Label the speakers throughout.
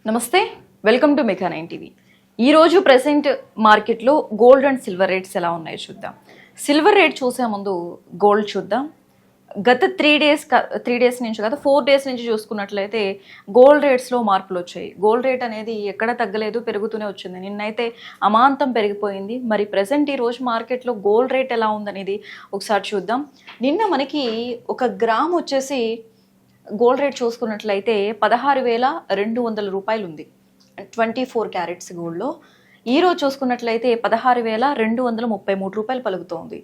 Speaker 1: నమస్తే, welcome to mega 9 TV. ఈరోజు present మార్కెట్లో గోల్డ్ అండ్ సిల్వర్ రేట్స్ ఎలా ఉన్నాయో చూద్దాం. సిల్వర్ రేట్ చూసే ముందు గోల్డ్ చూద్దాం. గత 3 డేస్ నుంచి కదా 4 డేస్ నుంచి చూసుకున్నట్లయితే గోల్డ్ రేట్స్లో మార్పులు వచ్చాయి. గోల్డ్ రేట్ అనేది ఎక్కడ తగ్గలేదు, పెరుగుతూనే వచ్చింది. నిన్నైతే అమాంతం పెరిగిపోయింది. మరి ప్రెసెంట్ ఈరోజు మార్కెట్లో గోల్డ్ రేట్ ఎలా ఉందనేది ఒకసారి చూద్దాం. నిన్న మనకి ఒక గ్రామ్ వచ్చేసి గోల్డ్ రేట్ చూసుకున్నట్లయితే 16,200 రూపాయలు ఉంది 24 క్యారెట్స్ గోల్డ్లో. ఈరోజు చూసుకున్నట్లయితే 16,233 రూపాయలు పలుకుతోంది.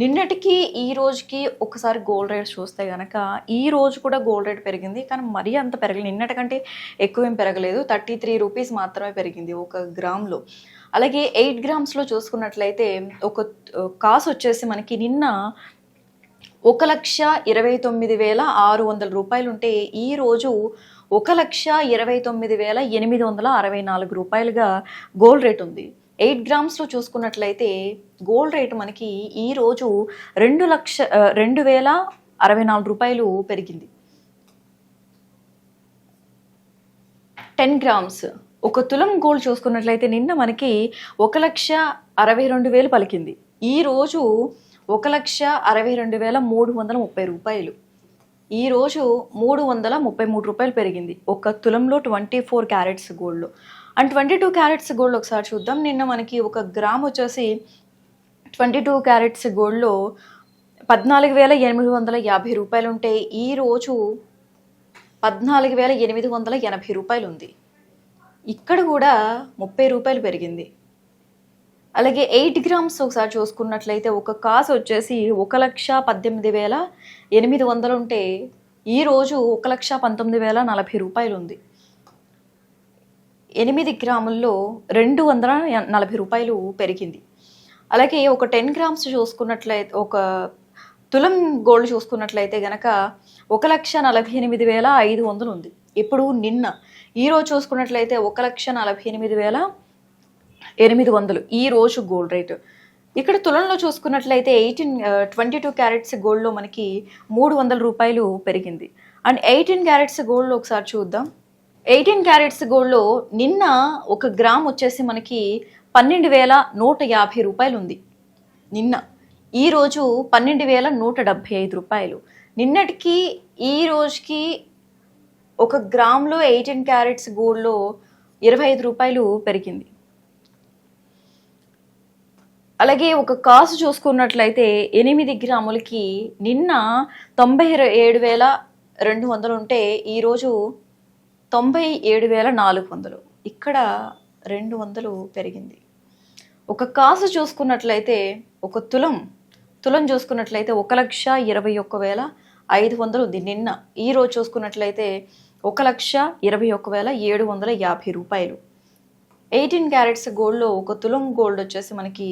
Speaker 1: నిన్నటికి ఈ రోజుకి ఒకసారి గోల్డ్ రేట్ చూస్తే కనుక ఈ రోజు కూడా గోల్డ్ రేట్ పెరిగింది, కానీ మరీ అంత పెరగలేదు. నిన్నటికంటే ఎక్కువేం పెరగలేదు, 33 రూపీస్ మాత్రమే పెరిగింది ఒక గ్రామ్లో. అలాగే 8 గ్రామ్స్లో చూసుకున్నట్లయితే ఒక కాసు వచ్చేసి మనకి నిన్న 1,29,600 రూపాయలు ఉంటే ఈరోజు 1,29,864 రూపాయలుగా గోల్డ్ రేట్ ఉంది. 8 గ్రామ్స్లో చూసుకున్నట్లయితే గోల్డ్ రేట్ మనకి ఈరోజు 2,64 రూపాయలు పెరిగింది. 10 గ్రామ్స్ ఒక తులం గోల్డ్ చూసుకున్నట్లయితే నిన్న మనకి 1,62,000 పలికింది. ఈరోజు 1,62,330 రూపాయలు. ఈరోజు 333 రూపాయలు పెరిగింది ఒక తులంలో 24 క్యారెట్స్ గోల్డ్లో. అండ్ 22 క్యారెట్స్ గోల్డ్ ఒకసారి చూద్దాం. నిన్న మనకి ఒక గ్రామ్ వచ్చేసి 22 క్యారెట్స్ గోల్డ్లో 14,850 రూపాయలు ఉంటే ఈరోజు 14,880 రూపాయలు ఉంది. ఇక్కడ కూడా 30 రూపాయలు పెరిగింది. అలాగే 8 గ్రామ్స్ ఒకసారి చూసుకున్నట్లయితే ఒక కాసు వచ్చేసి 1,18,800 ఉంటే ఈరోజు 1,19,040 రూపాయలు ఉంది. 8 గ్రాముల్లో 240 రూపాయలు పెరిగింది. అలాగే ఒక 10 గ్రామ్స్ చూసుకున్నట్లయితే ఒక తులం గోల్డ్ చూసుకున్నట్లయితే కనుక 1,48,500 ఉంది. ఇప్పుడు నిన్న ఈరోజు చూసుకున్నట్లయితే 1,48,800 ఈ రోజు గోల్డ్ రేటు. ఇక్కడ తులంలో చూసుకున్నట్లయితే 22 క్యారెట్స్ గోల్డ్లో మనకి 300 రూపాయలు పెరిగింది. అండ్ 18 క్యారెట్స్ గోల్డ్లో ఒకసారి చూద్దాం. 18 క్యారెట్స్ గోల్డ్లో నిన్న ఒక గ్రామ్ వచ్చేసి మనకి 12,150 రూపాయలు ఉంది నిన్న. ఈరోజు 12,175 రూపాయలు. నిన్నటికి ఈ రోజుకి ఒక గ్రామ్లో 18 క్యారెట్స్ గోల్డ్లో 25 రూపాయలు పెరిగింది. అలాగే ఒక కాసు చూసుకున్నట్లయితే 8 గ్రాములకి నిన్న 97,200 ఉంటే ఈరోజు 97,400. ఇక్కడ 200 పెరిగింది. ఒక కాసు చూసుకున్నట్లయితే ఒక తులం చూసుకున్నట్లయితే 1,21,500 ఉంది నిన్న. ఈరోజు చూసుకున్నట్లయితే 1,21,750 రూపాయలు. 18 క్యారెట్స్ గోల్డ్లో ఒక తులం గోల్డ్ వచ్చేసి మనకి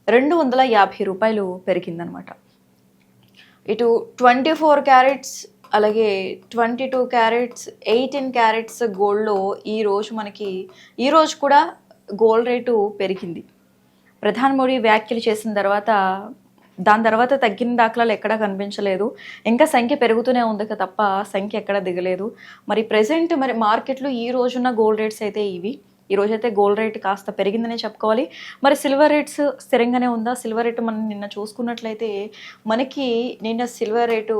Speaker 1: 250 రూపాయలు పెరిగిందనమాట. ఇటు 24 క్యారెట్స్ అలాగే 22 క్యారెట్స్ 18 క్యారెట్స్ గోల్డ్లో ఈరోజు కూడా గోల్డ్ రేటు పెరిగింది. ప్రధాని మోడీ వ్యాఖ్యలు చేసిన తర్వాత దాని తర్వాత తగ్గిన దాఖలాలు ఎక్కడా కనిపించలేదు. ఇంకా సంఖ్య పెరుగుతూనే ఉంది తప్ప సంఖ్య ఎక్కడా దిగలేదు. మరి ప్రెసెంట్ మార్కెట్లో ఈ రోజున్న గోల్డ్ రేట్స్ అయితే ఇవి. ఈరోజు అయితే గోల్డ్ రేట్ కాస్త పెరిగిందనే చెప్పుకోవాలి. మరి సిల్వర్ రేట్స్ స్థిరంగానే ఉందా? సిల్వర్ రేటు మనం నిన్న చూసుకున్నట్లయితే మనకి నిన్న సిల్వర్ రేటు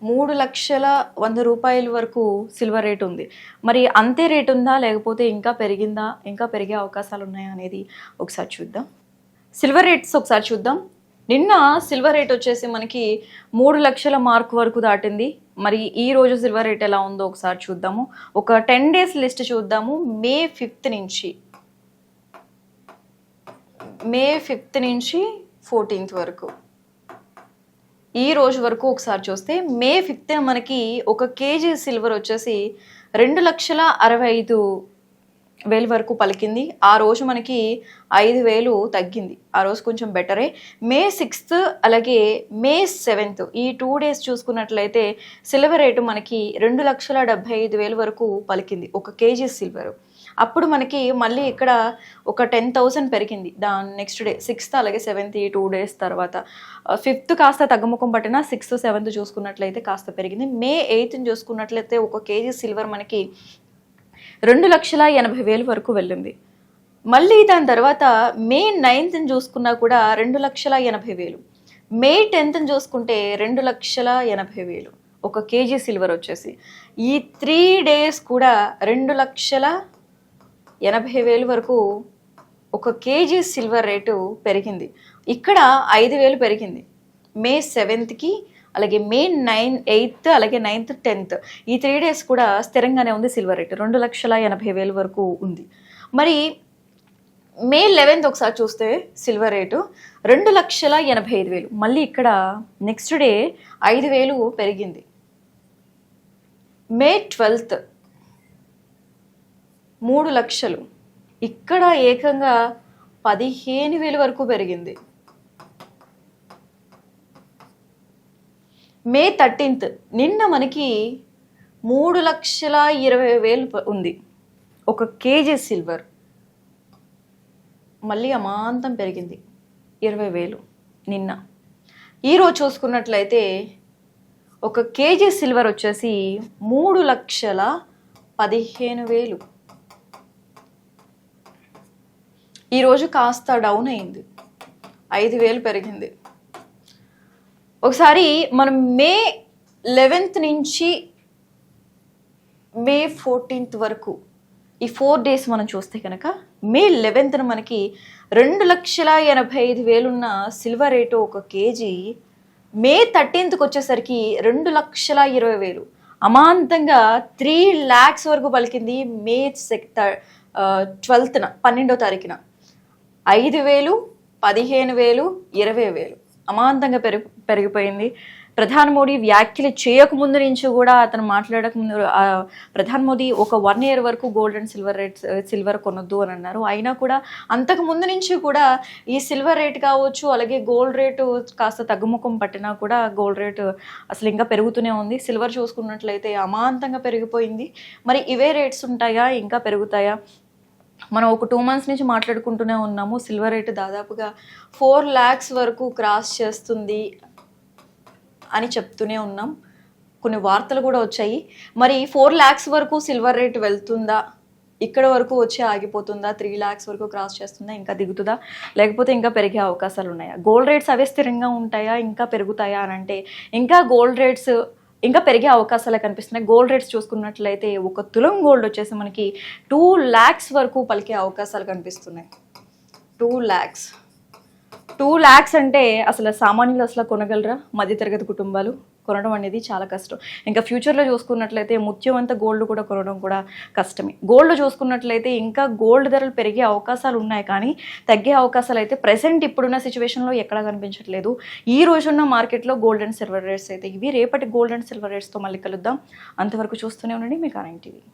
Speaker 1: 3,100,000 రూపాయల వరకు సిల్వర్ రేట్ ఉంది. మరి అంతే రేట్ ఉందా, లేకపోతే ఇంకా పెరిగిందా, ఇంకా పెరిగే అవకాశాలు ఉన్నాయా అనేది ఒకసారి చూద్దాం. సిల్వర్ రేట్స్ ఒకసారి చూద్దాం. నిన్న సిల్వర్ రేట్ వచ్చేసి మనకి 3 లక్షల మార్క్ వరకు దాటింది. మరి ఈ రోజు సిల్వర్ రేట్ ఎలా ఉందో ఒకసారి చూద్దాము. ఒక 10 డేస్ లిస్ట్ చూద్దాము. మే 5th నుంచి 14th వరకు ఈ రోజు వరకు ఒకసారి చూస్తే మే 5th మనకి 1 కేజీ సిల్వర్ వచ్చేసి 2,65,000 వరకు పలికింది. ఆ రోజు మనకి 5,000 తగ్గింది. ఆ రోజు కొంచెం బెటరే. మే 6th అలాగే మే 7th ఈ 2 డేస్ చూసుకున్నట్లయితే సిల్వర్ రేటు మనకి 2,75,000 వరకు పలికింది 1 కేజీ సిల్వర్. అప్పుడు మనకి మళ్ళీ ఇక్కడ ఒక 10,000 పెరిగింది. దాని నెక్స్ట్ డే 6th అలాగే 7th 2 days తర్వాత 5th కాస్త తగ్గుముఖం పట్టిన 6th 7th చూసుకున్నట్లయితే కాస్త పెరిగింది. మే 8th చూసుకున్నట్లయితే 1 kg సిల్వర్ మనకి 2,80,000 వరకు వెళ్ళింది. మళ్ళీ దాని తర్వాత మే 9th చూసుకున్నా కూడా 2,80,000. మే 10th చూసుకుంటే 2,80,000 1 kg సిల్వర్ వచ్చేసి. ఈ 3 days కూడా 2,80,000 వరకు 1 kg సిల్వర్ రేటు పెరిగింది. ఇక్కడ 5,000 పెరిగింది మే 7th అలాగే మే 8th అలాగే 9th 10th ఈ 3 days కూడా స్థిరంగానే ఉంది సిల్వర్ రేటు 2,80,000 వరకు ఉంది. మరి మే 11th ఒకసారి చూస్తే సిల్వర్ రేటు 2,85,000. మళ్ళీ ఇక్కడ నెక్స్ట్ డే 5,000 పెరిగింది. మే 12th 3 లక్షలు, ఇక్కడ ఏకంగా 15,000 వరకు పెరిగింది. మే 13th నిన్న మనకి 3,20,000 ఉంది 1 kg సిల్వర్. మళ్ళీ అమాంతం పెరిగింది 20,000 నిన్న. ఈరోజు చూసుకున్నట్లయితే 1 kg సిల్వర్ వచ్చేసి 3,15,000. ఈరోజు కాస్త డౌన్ అయింది 5,000 పెరిగింది. ఒకసారి మనం మే 11th నుంచి మే 14th వరకు ఈ 4 days మనం చూస్తే కనుక మే 11th మనకి 2,85,000 ఉన్న సిల్వర్ రేటు 1 kg. మే 13th వచ్చేసరికి 2,20,000 అమాంతంగా 3 lakhs వరకు పలికింది. మే 12th 12వ తారీఖున 5,000, 15,000, 20,000 అమాంతంగా పెరిగిపోయింది. ప్రధాని మోడీ వ్యాఖ్యలు చేయకముందు నుంచి కూడా అతను మాట్లాడకముందు ప్రధాని మోదీ ఒక 1 year వరకు గోల్డ్ అండ్ సిల్వర్ కొనొద్దు అని అన్నారు. అయినా కూడా అంతకు ముందు నుంచి కూడా ఈ సిల్వర్ రేట్ కావచ్చు అలాగే గోల్డ్ రేటు కాస్త తగ్గుముఖం పట్టినా కూడా గోల్డ్ రేటు అసలు ఇంకా పెరుగుతూనే ఉంది. సిల్వర్ చూసుకున్నట్లయితే అమాంతంగా పెరిగిపోయింది. మరి ఇవే రేట్స్ ఉంటాయా, ఇంకా పెరుగుతాయా? మనం ఒక 2 months నుంచి మాట్లాడుకుంటూనే ఉన్నాము. సిల్వర్ రేటు దాదాపుగా 4 lakhs వరకు క్రాస్ చేస్తుంది అని చెప్తూనే ఉన్నాం. కొన్ని వార్తలు కూడా వచ్చాయి. మరి 4 lakhs వరకు సిల్వర్ రేట్ వెళ్తుందా, ఇక్కడ వరకు వచ్చి ఆగిపోతుందా, 3 lakhs వరకు క్రాస్ చేస్తుందా, ఇంకా దిగుతుందా, లేకపోతే ఇంకా పెరిగే అవకాశాలు ఉన్నాయా? గోల్డ్ రేట్స్ అవే స్థిరంగా ఉంటాయా, ఇంకా పెరుగుతాయా అని అంటే ఇంకా గోల్డ్ రేట్స్ ఇంకా పెరిగే అవకాశాలు కనిపిస్తున్నాయి. గోల్డ్ రేట్స్ చూసుకున్నట్లయితే 1 తులం గోల్డ్ వచ్చేసి మనకి 2 lakhs వరకు పలికే అవకాశాలు కనిపిస్తున్నాయి. 2 lakhs అంటే అసలు సామాన్యులు అసలు కొనగలరా? మధ్యతరగతి కుటుంబాలు కొనడం అనేది చాలా కష్టం. ఇంకా ఫ్యూచర్లో చూసుకున్నట్లయితే ముత్యమంత గోల్డ్ కూడా కొనడం కూడా కష్టమే. గోల్డ్ చూసుకున్నట్లయితే ఇంకా గోల్డ్ ధరలు పెరిగే అవకాశాలు ఉన్నాయి, కానీ తగ్గే అవకాశాలు అయితే ప్రెసెంట్ ఇప్పుడున్న సిచ్యువేషన్లో ఎక్కడా కనిపించట్లేదు. ఈ రోజున్న మార్కెట్లో గోల్డ్ అండ్ సిల్వర్ రేట్స్ అయితే ఇవి. రేపటి గోల్డ్ అండ్ సిల్వర్ రేట్స్తో మళ్ళీ కలుద్దాం. అంతవరకు చూస్తూనే ఉండండి మీ కానైన్ టీవీ.